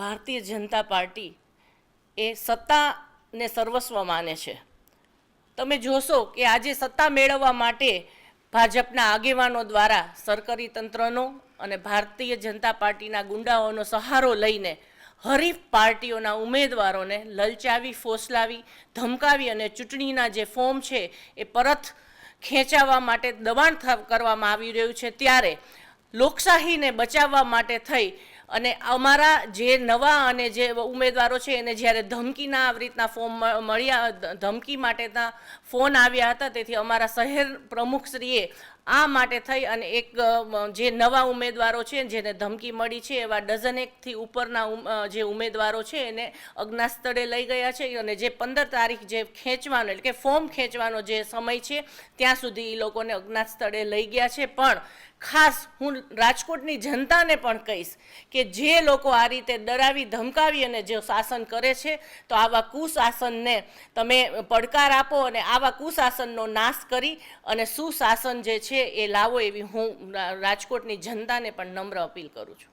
Bharatiya Janata party એ સત્તાને સર્વસ્વ માને છે. તમે જોશો કે આજે સત્તા મેળવવા માટે ભાજપના આગેવાનો દ્વારા સરકારી તંત્રનો અને ભારતીય જનતા પાર્ટીના ગુંડાઓનો સહારો લઈને હરીફ પાર્ટીઓના ઉમેદવારોને લલચાવી, ફોસલાવી, ધમકાવી અને ચૂંટણીના જે ફોર્મ છે એ પરત ખેંચાવવા માટે દબાણ કરવામાં આવી રહ્યું છે. ત્યારે લોકશાહીને બચાવવા માટે થઈ અને અમારા જે નવા અને જે ઉમેદવારો છે એને જ્યારે ધમકીના આવી રીતના ફોર્મ મળ્યા, ધમકી માટેના ફોન આવ્યા હતા, તેથી અમારા શહેર પ્રમુખશ્રીએ આ માટે થઈ અને એક જે નવા ઉમેદવારો છે જેને ધમકી મળી છે એવા ડઝનેકથી ઉપરના જે ઉમેદવારો છે એને અજ્ઞાત સ્થળે લઈ ગયા છે અને જે 15 તારીખ જે ખેંચવાનો એટલે કે ફોર્મ ખેંચવાનો જે સમય છે ત્યાં સુધી એ લોકોને અજ્ઞાત સ્થળે લઈ ગયા છે. પણ ખાસ હું રાજકોટની જનતાને પણ કહીશ કે જે લોકો આ રીતે ડરાવી ધમકાવી અને જે શાસન કરે છે તો આવા કુશાસનને તમે પડકાર આપો અને આવા કુશાસનનો નાશ કરી અને સુશાસન જે છે એ લાવો એવી હું રાજકોટની જનતાને પણ નમ્ર અપીલ કરું છું.